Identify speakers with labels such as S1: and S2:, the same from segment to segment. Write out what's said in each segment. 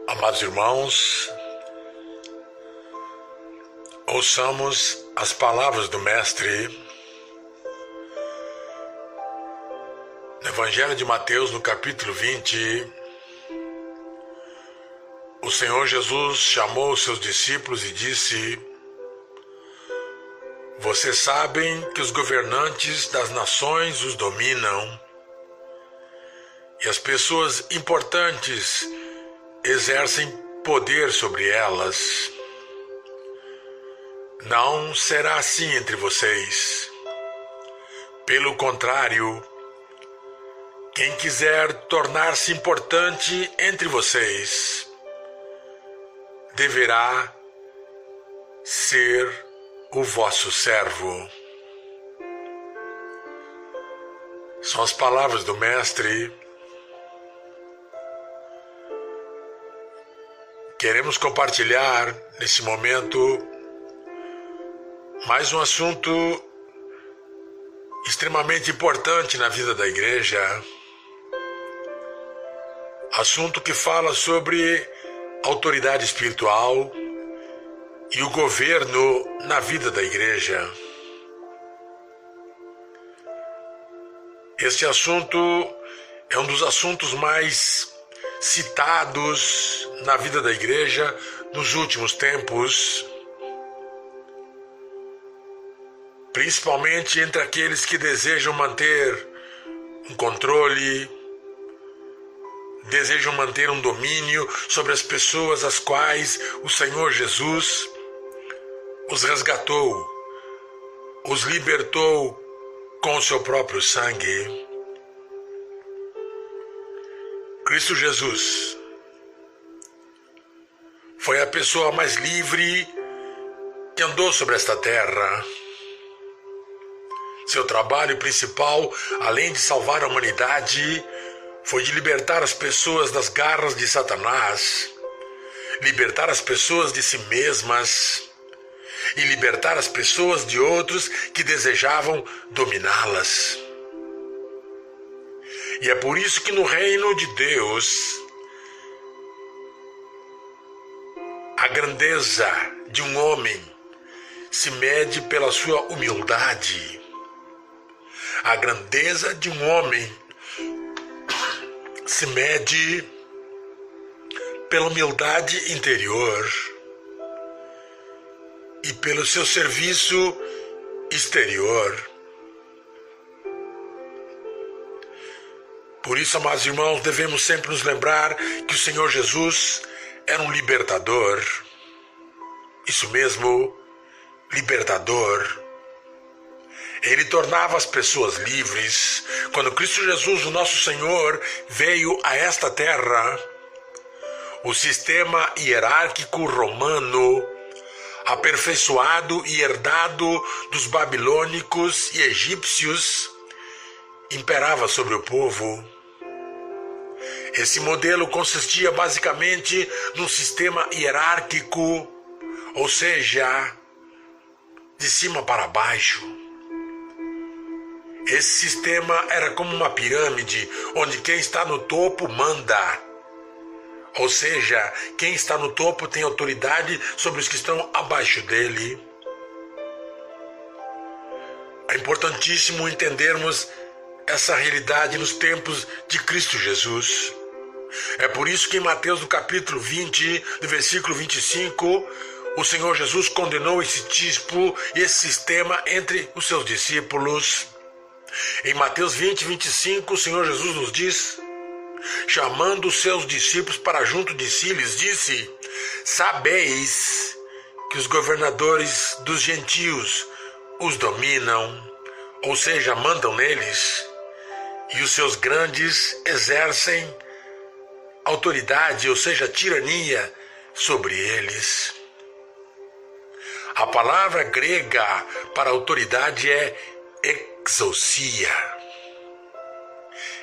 S1: Amados irmãos, ouçamos as palavras do Mestre no Evangelho de Mateus, no capítulo 20. O Senhor Jesus chamou os seus discípulos e disse: Vocês sabem que os governantes das nações os dominam e as pessoas importantes exercem poder sobre elas. Não será assim entre vocês. Pelo contrário, quem quiser tornar-se importante entre vocês deverá ser o vosso servo. São as palavras do Mestre. Queremos compartilhar nesse momento mais um assunto extremamente importante na vida da igreja. Assunto que fala sobre autoridade espiritual e o governo na vida da igreja. Este assunto é um dos assuntos mais citados na vida da igreja nos últimos tempos, principalmente entre aqueles que desejam manter um controle, desejam manter um domínio sobre as pessoas às quais o Senhor Jesus os resgatou, os libertou com o seu próprio sangue. Cristo Jesus foi a pessoa mais livre que andou sobre esta terra. Seu trabalho principal, além de salvar a humanidade, foi de libertar as pessoas das garras de Satanás, libertar as pessoas de si mesmas e libertar as pessoas de outros que desejavam dominá-las. E é por isso que no reino de Deus, a grandeza de um homem se mede pela sua humildade. A grandeza de um homem se mede pela humildade interior e pelo seu serviço exterior. Por isso, amados irmãos, devemos sempre nos lembrar que o Senhor Jesus era um libertador. Isso mesmo, libertador. Ele tornava as pessoas livres. Quando Cristo Jesus, o nosso Senhor, veio a esta terra, o sistema hierárquico romano, aperfeiçoado e herdado dos babilônicos e egípcios, imperava sobre o povo. Esse modelo consistia basicamente num sistema hierárquico, ou seja, de cima para baixo. Esse sistema era como uma pirâmide, onde quem está no topo manda. Ou seja, quem está no topo tem autoridade sobre os que estão abaixo dele. É importantíssimo entendermos essa realidade nos tempos de Cristo Jesus. É por isso que em Mateus, no capítulo 20, no versículo 25, o Senhor Jesus condenou esse tipo, esse sistema entre os seus discípulos. Em Mateus 20, 25, o Senhor Jesus nos diz, chamando os seus discípulos para junto de si, lhes disse: Sabeis que os governadores dos gentios os dominam, ou seja, mandam neles, e os seus grandes exercem autoridade, ou seja, tirania sobre eles. A palavra grega para autoridade é exousia.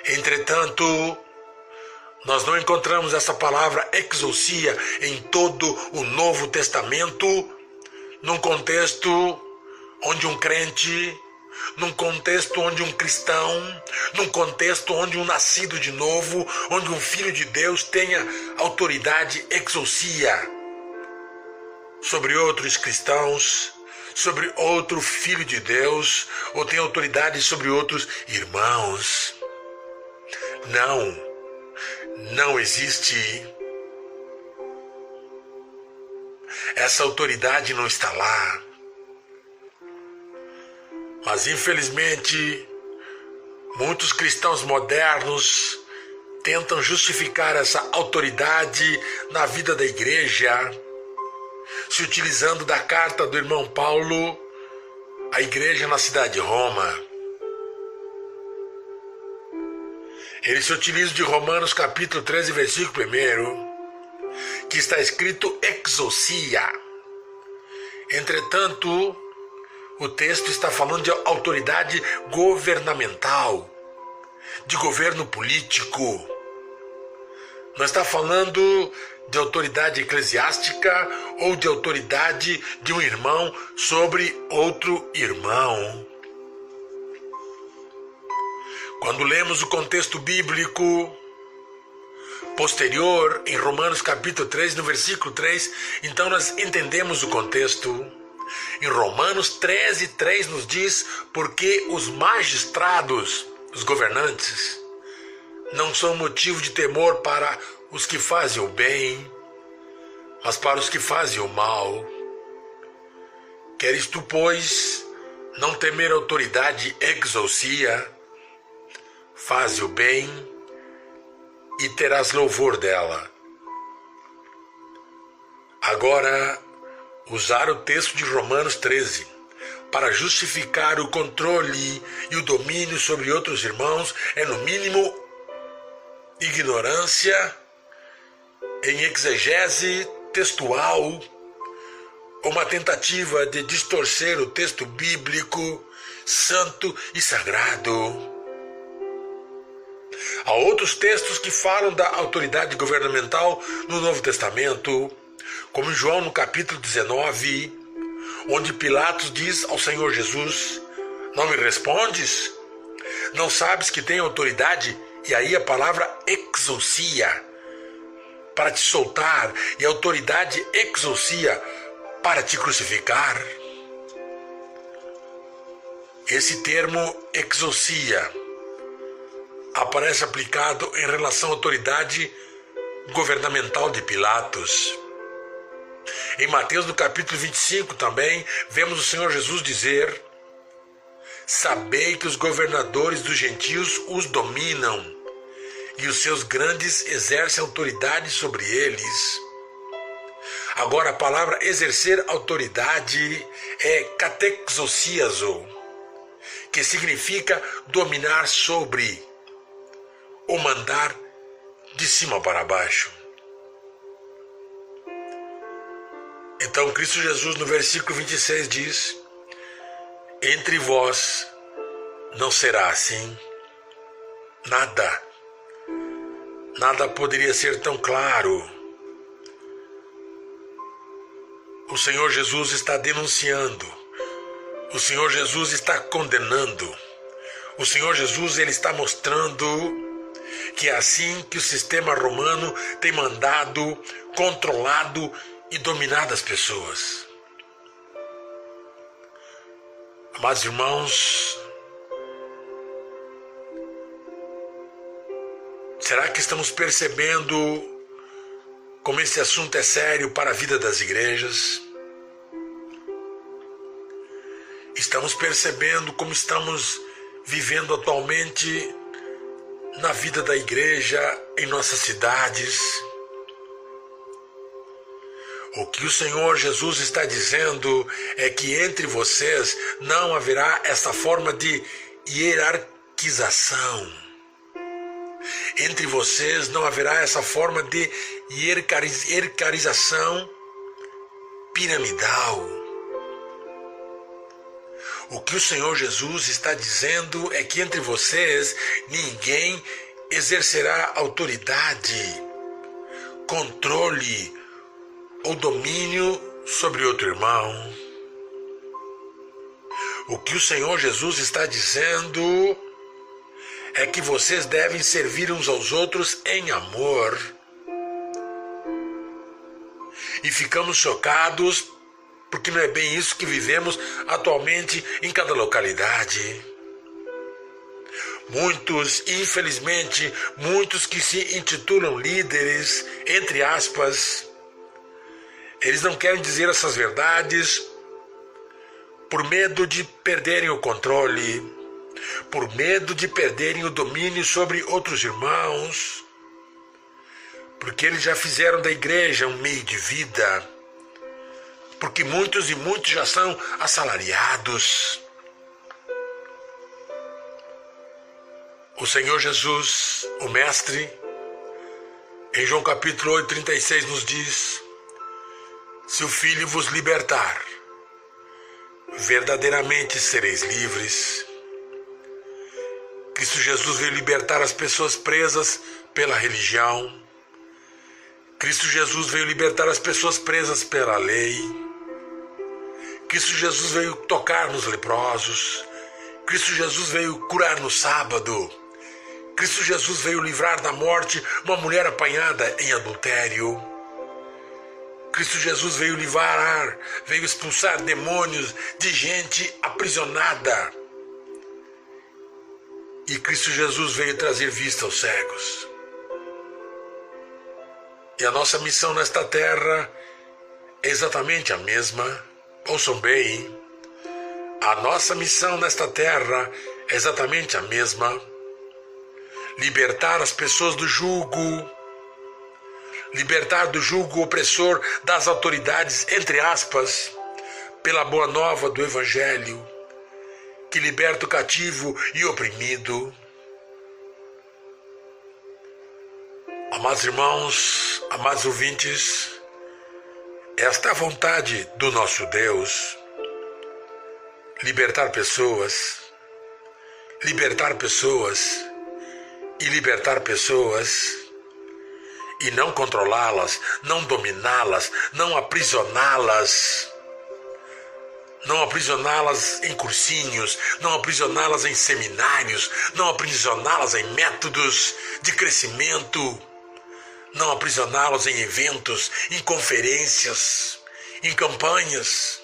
S1: Entretanto, nós não encontramos essa palavra exousia em todo o Novo Testamento, num contexto onde um crente num contexto onde um cristão, num contexto onde um nascido de novo, onde um filho de Deus tenha autoridade exousia sobre outros cristãos, sobre outro filho de Deus, ou tem autoridade sobre outros irmãos. Não existe. Essa autoridade não está lá. Mas infelizmente, muitos cristãos modernos tentam justificar essa autoridade na vida da igreja, se utilizando da carta do irmão Paulo à igreja na cidade de Roma. Ele se utiliza de Romanos capítulo 13, versículo 1, que está escrito exousia. Entretanto, o texto está falando de autoridade governamental, de governo político. Não está falando de autoridade eclesiástica ou de autoridade de um irmão sobre outro irmão. Quando lemos o contexto bíblico posterior, em Romanos capítulo 3, no versículo 3, então nós entendemos o contexto. Em Romanos 13, 3 nos diz: porque os magistrados, os governantes, não são motivo de temor para os que fazem o bem, mas para os que fazem o mal. Queres tu, pois, não temer a autoridade exousia? Faze o bem e terás louvor dela. Agora, usar o texto de Romanos 13 para justificar o controle e o domínio sobre outros irmãos é, no mínimo, ignorância em exegese textual, uma tentativa de distorcer o texto bíblico, santo e sagrado. Há outros textos que falam da autoridade governamental no Novo Testamento, como em João no capítulo 19, onde Pilatos diz ao Senhor Jesus: não me respondes? Não sabes que tenho autoridade? E aí a palavra exousia para te soltar e a autoridade exousia para te crucificar. Esse termo exousia aparece aplicado em relação à autoridade governamental de Pilatos. Em Mateus, no capítulo 25 também, vemos o Senhor Jesus dizer: sabei que os governadores dos gentios os dominam, e os seus grandes exercem autoridade sobre eles. Agora, a palavra exercer autoridade é katexousiazo, que significa dominar sobre, ou mandar de cima para baixo. Então Cristo Jesus no versículo 26 diz: entre vós não será assim. Nada poderia ser tão claro. O Senhor Jesus está denunciando. O Senhor Jesus está condenando. O Senhor Jesus, ele está mostrando que é assim que o sistema romano tem mandado, controlado e dominado as pessoas. Amados irmãos, será que estamos percebendo como esse assunto é sério para a vida das igrejas? Estamos percebendo como estamos vivendo atualmente na vida da igreja em nossas cidades? O que o Senhor Jesus está dizendo é que entre vocês não haverá essa forma de hierarquização. Entre vocês não haverá essa forma de hierarquização piramidal. O que o Senhor Jesus está dizendo é que entre vocês ninguém exercerá autoridade, controle ou domínio sobre outro irmão. O que o Senhor Jesus está dizendo é que vocês devem servir uns aos outros em amor. E ficamos chocados porque não é bem isso que vivemos atualmente em cada localidade. Muitos, infelizmente, muitos que se intitulam líderes, entre aspas, eles não querem dizer essas verdades por medo de perderem o controle, por medo de perderem o domínio sobre outros irmãos, porque eles já fizeram da igreja um meio de vida, porque muitos e muitos já são assalariados. O Senhor Jesus, o Mestre, em João capítulo 8, 36 nos diz: se o Filho vos libertar, verdadeiramente sereis livres. Cristo Jesus veio libertar as pessoas presas pela religião. Cristo Jesus veio libertar as pessoas presas pela lei. Cristo Jesus veio tocar nos leprosos. Cristo Jesus veio curar no sábado. Cristo Jesus veio livrar da morte uma mulher apanhada em adultério. Cristo Jesus veio livrar, veio expulsar demônios de gente aprisionada. E Cristo Jesus veio trazer vista aos cegos. E a nossa missão nesta terra é exatamente a mesma. Ouçam bem, a nossa missão nesta terra é exatamente a mesma. Libertar as pessoas do jugo, libertar do jugo opressor das autoridades, entre aspas, pela boa nova do Evangelho, que liberta o cativo e oprimido. Amados irmãos, amados ouvintes, esta é a vontade do nosso Deus: libertar pessoas e libertar pessoas, e não controlá-las, não dominá-las, não aprisioná-las. Não aprisioná-las em cursinhos, não aprisioná-las em seminários, não aprisioná-las em métodos de crescimento, não aprisioná-los em eventos, em conferências, em campanhas,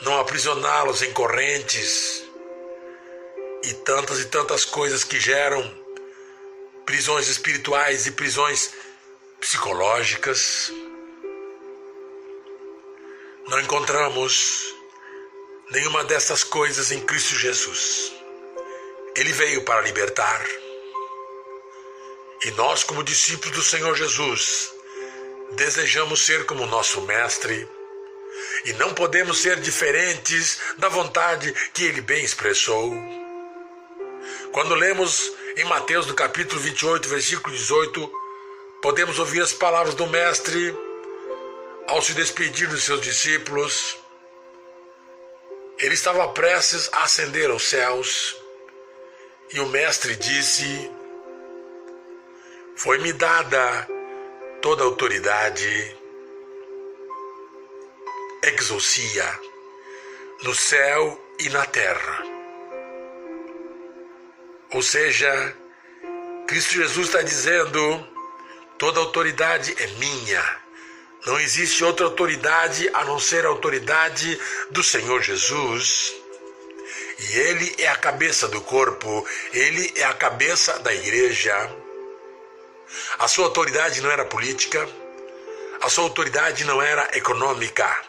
S1: não aprisioná-los em correntes e tantas coisas que geram prisões espirituais e prisões psicológicas. Não encontramos nenhuma dessas coisas em Cristo Jesus. Ele veio para libertar. E nós, como discípulos do Senhor Jesus, desejamos ser como nosso Mestre. E não podemos ser diferentes da vontade que Ele bem expressou. Quando lemos em Mateus, no capítulo 28, versículo 18, podemos ouvir as palavras do Mestre ao se despedir dos seus discípulos. Ele estava prestes a ascender aos céus, e o Mestre disse: foi-me dada toda a autoridade, exousia, no céu e na terra. Ou seja, Cristo Jesus está dizendo: toda a autoridade é minha. Não existe outra autoridade a não ser a autoridade do Senhor Jesus. E Ele é a cabeça do corpo, Ele é a cabeça da igreja. A sua autoridade não era política, a sua autoridade não era econômica,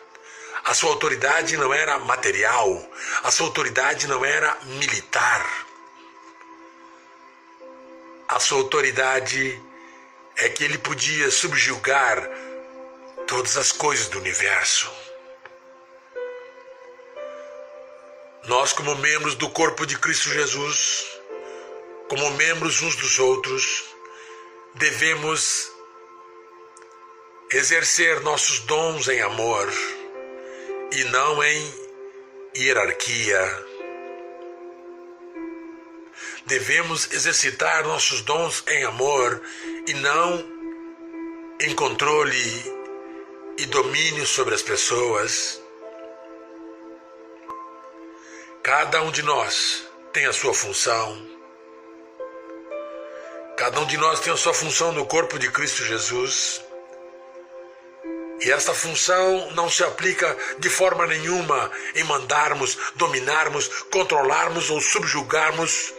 S1: a sua autoridade não era material, a sua autoridade não era militar. A sua autoridade é que Ele podia subjugar todas as coisas do universo. Nós, como membros do corpo de Cristo Jesus, como membros uns dos outros, devemos exercer nossos dons em amor e não em hierarquia. Devemos exercitar nossos dons em amor e não em controle e domínio sobre as pessoas. Cada um de nós tem a sua função. Cada um de nós tem a sua função no corpo de Cristo Jesus. E essa função não se aplica de forma nenhuma em mandarmos, dominarmos, controlarmos ou subjugarmos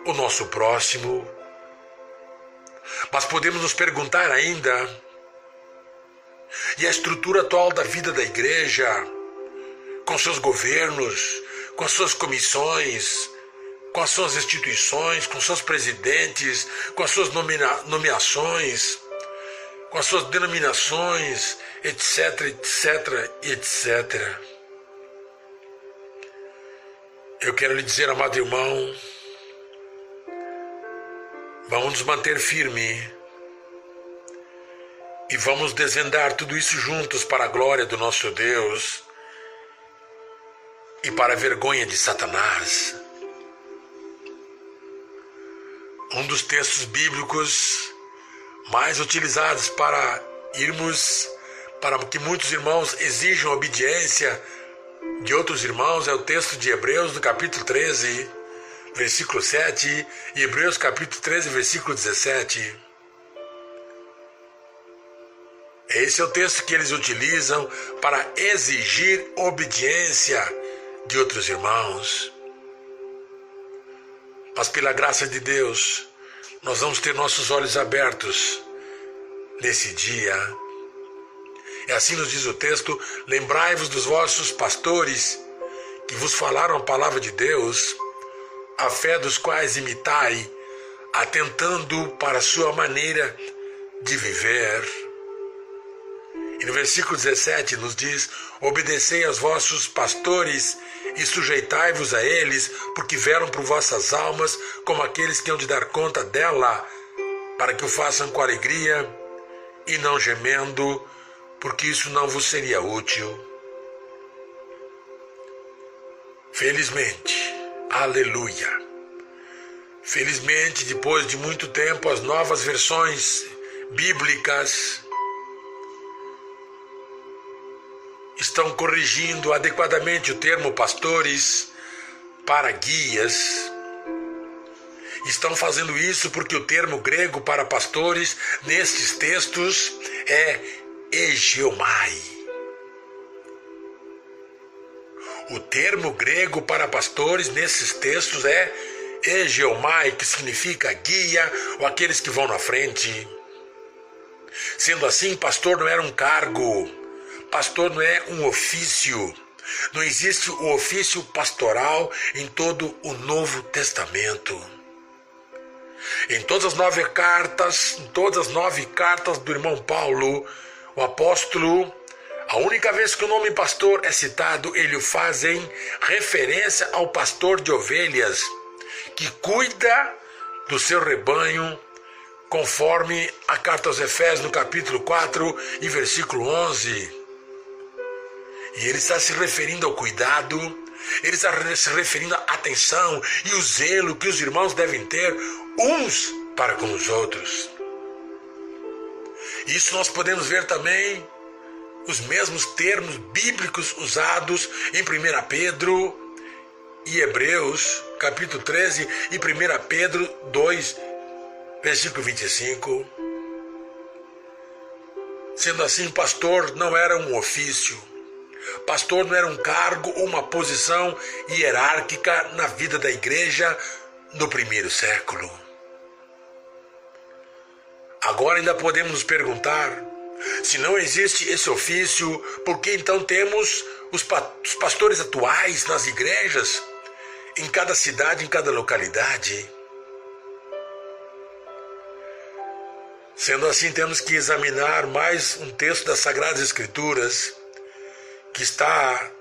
S1: o nosso próximo. Mas podemos nos perguntar ainda, e a estrutura atual da vida da igreja, com seus governos, com as suas comissões, com as suas instituições, com seus presidentes, com as suas nomeações, com as suas denominações, etc, etc, etc. Eu quero lhe dizer, amado irmão, vamos nos manter firmes e vamos desvendar tudo isso juntos para a glória do nosso Deus e para a vergonha de Satanás. Um dos textos bíblicos mais utilizados para que muitos irmãos exijam obediência de outros irmãos é o texto de Hebreus, no capítulo 13, versículo 7, e Hebreus, capítulo 13, versículo 17. Esse é o texto que eles utilizam para exigir obediência de outros irmãos. Mas pela graça de Deus, nós vamos ter nossos olhos abertos nesse dia. E assim nos diz o texto: lembrai-vos dos vossos pastores que vos falaram a palavra de Deus, a fé dos quais imitai, atentando para a sua maneira de viver. E no versículo 17 nos diz: obedecei aos vossos pastores e sujeitai-vos a eles, porque velam por vossas almas como aqueles que hão de dar conta dela, para que o façam com alegria e não gemendo, porque isso não vos seria útil. Felizmente, aleluia, felizmente, depois de muito tempo, as novas versões bíblicas estão corrigindo adequadamente o termo pastores para guias. Estão fazendo isso porque o termo grego para pastores nestes textos é egeomai. O termo grego para pastores nesses textos é egeomai, que significa guia ou aqueles que vão na frente. Sendo assim, pastor não era um cargo. Pastor não é um ofício. Não existe o ofício pastoral em todo o Novo Testamento. Em todas as 9 cartas do irmão Paulo, o apóstolo, a única vez que o nome pastor é citado, ele o faz em referência ao pastor de ovelhas, que cuida do seu rebanho, conforme a carta aos Efésios, no capítulo 4 e versículo 11. E ele está se referindo ao cuidado, ele está se referindo à atenção e o zelo que os irmãos devem ter uns para com os outros. Isso nós podemos ver também os mesmos termos bíblicos usados em 1 Pedro e Hebreus, capítulo 13, e 1 Pedro 2, versículo 25. Sendo assim, pastor não era um ofício. Pastor não era um cargo ou uma posição hierárquica na vida da igreja no primeiro século. Agora ainda podemos nos perguntar, se não existe esse ofício, por que então temos os pastores atuais nas igrejas, em cada cidade, em cada localidade? Sendo assim, temos que examinar mais um texto das Sagradas Escrituras, que está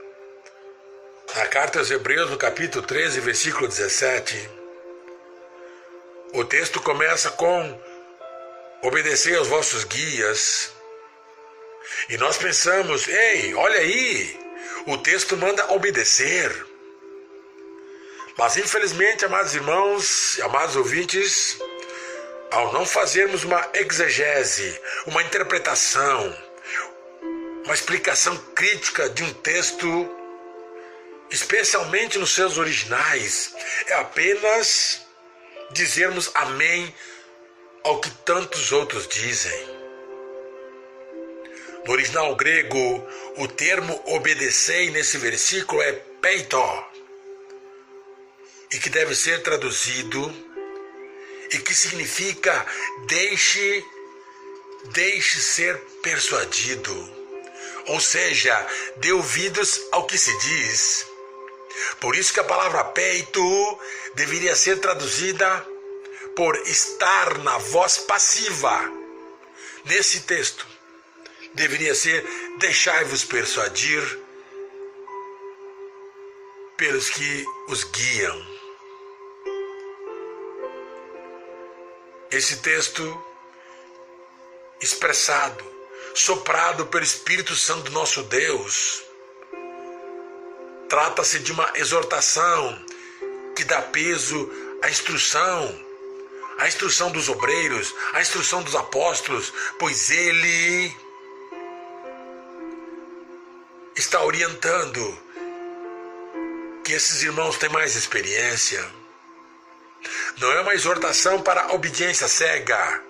S1: na carta aos Hebreus, no capítulo 13, versículo 17. O texto começa com: obedecei aos vossos guias. E nós pensamos, ei, olha aí, o texto manda obedecer. Mas infelizmente, amados irmãos, amados ouvintes, ao não fazermos uma exegese, uma interpretação, uma explicação crítica de um texto, especialmente nos seus originais, é apenas dizermos amém ao que tantos outros dizem. No original grego, o termo obedecei nesse versículo é peitó, e que deve ser traduzido, e que significa deixe ser persuadido, ou seja, dê ouvidos ao que se diz. Por isso que a palavra peito deveria ser traduzida por estar na voz passiva. Nesse texto, deveria ser deixai-vos persuadir pelos que os guiam. Esse texto expressado, soprado pelo Espírito Santo do nosso Deus, trata-se de uma exortação que dá peso à instrução dos obreiros, à instrução dos apóstolos, pois ele está orientando que esses irmãos têm mais experiência. Não é uma exortação para a obediência cega.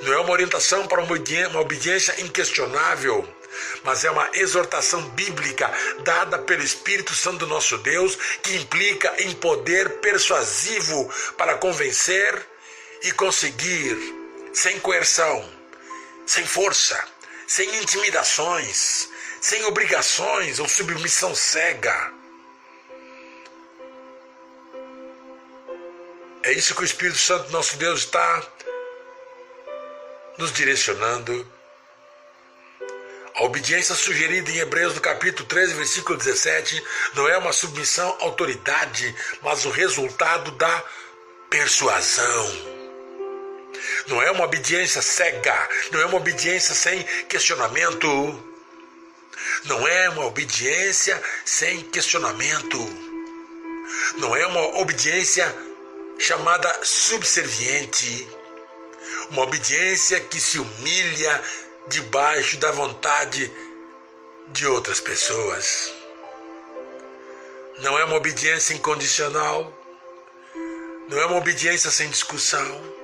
S1: Não é uma orientação para uma obediência inquestionável, mas é uma exortação bíblica dada pelo Espírito Santo do nosso Deus, que implica em poder persuasivo para convencer e conseguir, sem coerção, sem força, sem intimidações, sem obrigações ou submissão cega. É isso que o Espírito Santo do nosso Deus está nos direcionando. A obediência sugerida em Hebreus no capítulo 13, versículo 17, não é uma submissão à autoridade, mas o resultado da persuasão. Não é uma obediência cega, não é uma obediência sem questionamento. Não é uma obediência sem questionamento. Não é uma obediência chamada subserviente. Uma obediência que se humilha debaixo da vontade de outras pessoas. Não é uma obediência incondicional. Não é uma obediência sem discussão.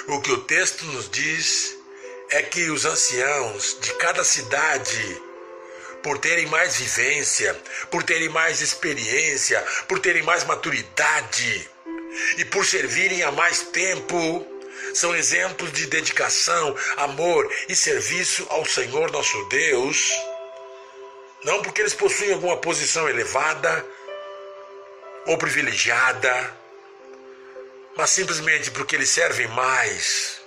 S1: O que o texto nos diz é que os anciãos de cada cidade, por terem mais vivência, por terem mais experiência, por terem mais maturidade e por servirem há mais tempo, são exemplos de dedicação, amor e serviço ao Senhor nosso Deus, não porque eles possuem alguma posição elevada ou privilegiada, mas simplesmente porque eles servem mais,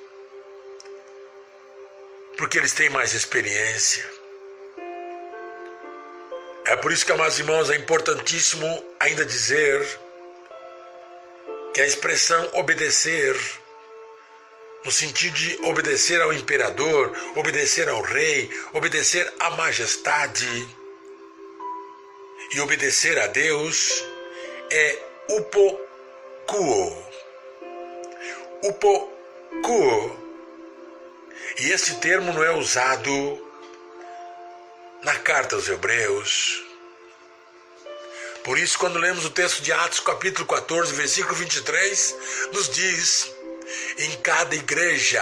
S1: porque eles têm mais experiência. É por isso que, amados irmãos, é importantíssimo ainda dizer que a expressão obedecer, no sentido de obedecer ao imperador, obedecer ao rei, obedecer à majestade e obedecer a Deus, é upokuo. Upokuo. E esse termo não é usado na carta aos Hebreus. Por isso, quando lemos o texto de Atos, capítulo 14, versículo 23, nos diz: em cada igreja,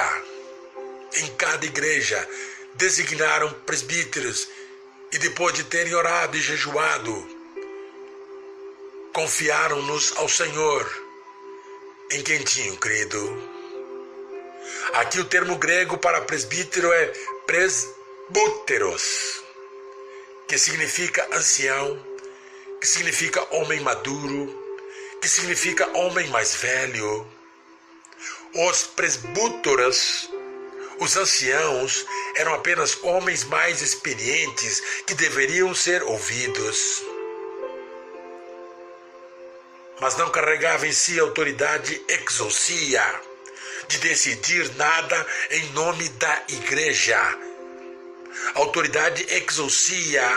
S1: designaram presbíteros, e depois de terem orado e jejuado, confiaram-nos ao Senhor, em quem tinham crido. Aqui o termo grego para presbítero é presbúteros, que significa ancião, que significa homem maduro, que significa homem mais velho. Os presbúteros, os anciãos, eram apenas homens mais experientes que deveriam ser ouvidos, mas não carregavam em si a autoridade exousia de decidir nada em nome da igreja. A autoridade exousia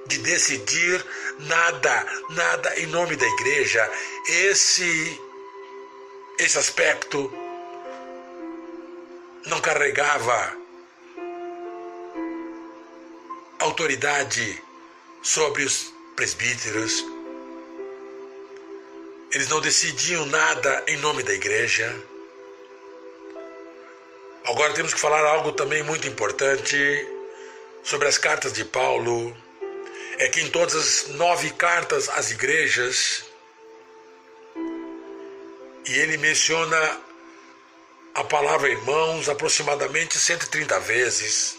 S1: de decidir nada em nome da igreja. Esse aspecto não carregava autoridade sobre os presbíteros. Eles não decidiam nada em nome da igreja. Agora temos que falar algo também muito importante sobre as cartas de Paulo. É que em todas as 9 cartas às igrejas, e ele menciona a palavra irmãos aproximadamente 130 vezes.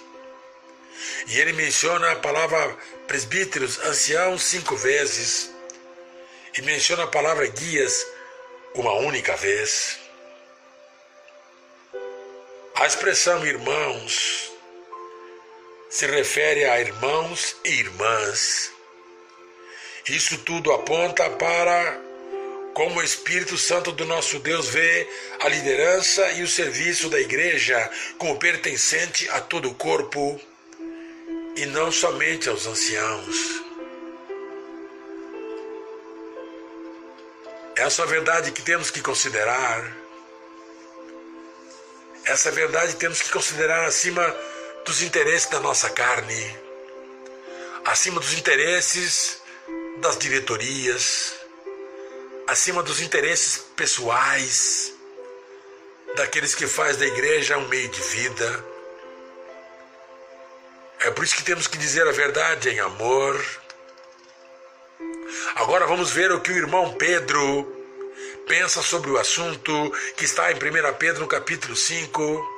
S1: E ele menciona a palavra presbíteros, anciãos 5 vezes. E menciona a palavra guias uma única vez. A expressão irmãos se refere a irmãos e irmãs. Isso tudo aponta para como o Espírito Santo do nosso Deus vê a liderança e o serviço da igreja como pertencente a todo o corpo e não somente aos anciãos. Essa é a verdade que temos que considerar. Essa verdade temos que considerar acima dos interesses da nossa carne, acima dos interesses das diretorias, acima dos interesses pessoais, daqueles que fazem da igreja um meio de vida. É por isso que temos que dizer a verdade em amor. Agora vamos ver o que o irmão Pedro pensa sobre o assunto que está em 1 Pedro no capítulo 5.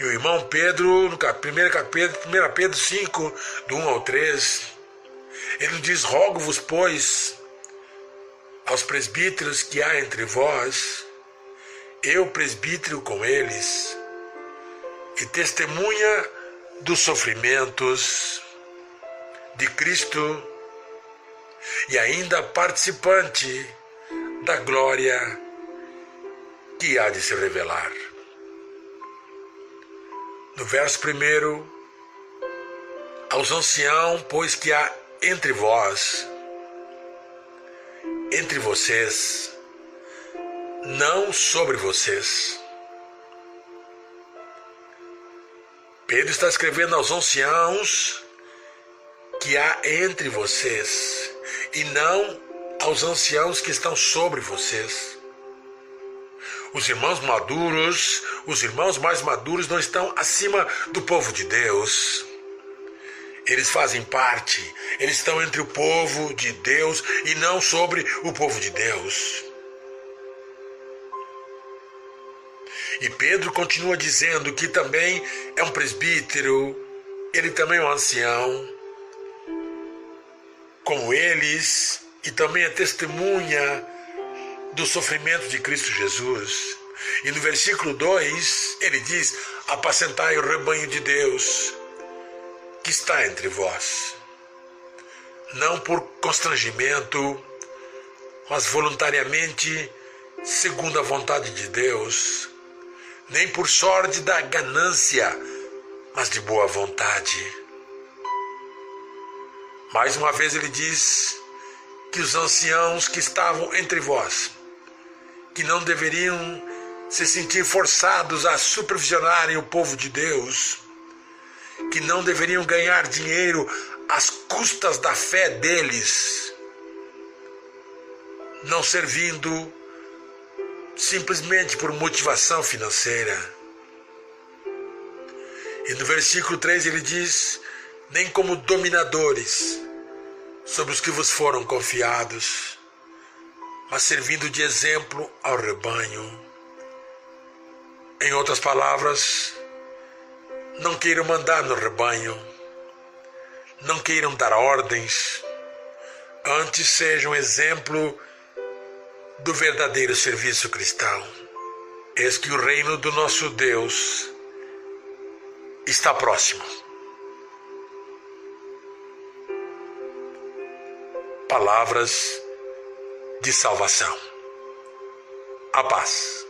S1: E o irmão Pedro, no 1 Pedro 5, do 1 ao 3, ele diz: rogo-vos, pois, aos presbíteros que há entre vós, eu presbítero com eles, e testemunha dos sofrimentos de Cristo, e ainda participante da glória que há de se revelar. No verso 1, aos anciãos, pois que há entre vós, entre vocês, não sobre vocês. Pedro está escrevendo aos anciãos que há entre vocês, e não aos anciãos que estão sobre vocês. Os irmãos maduros, os irmãos mais maduros não estão acima do povo de Deus. Eles fazem parte, eles estão entre o povo de Deus e não sobre o povo de Deus. E Pedro continua dizendo que também é um presbítero, ele também é um ancião, como eles, e também é testemunha do sofrimento de Cristo Jesus. E no versículo 2, ele diz: apacentai o rebanho de Deus que está entre vós, não por constrangimento, mas voluntariamente, segundo a vontade de Deus, nem por sorte da ganância, mas de boa vontade. Mais uma vez ele diz que os anciãos que estavam entre vós, que não deveriam se sentir forçados a supervisionarem o povo de Deus, que não deveriam ganhar dinheiro às custas da fé deles, não servindo simplesmente por motivação financeira. E no versículo 3 ele diz: nem como dominadores sobre os que vos foram confiados, mas servindo de exemplo ao rebanho. Em outras palavras, não queiram mandar no rebanho, não queiram dar ordens, antes sejam exemplo do verdadeiro serviço cristão. Eis que o reino do nosso Deus está próximo. Palavras de salvação. A paz.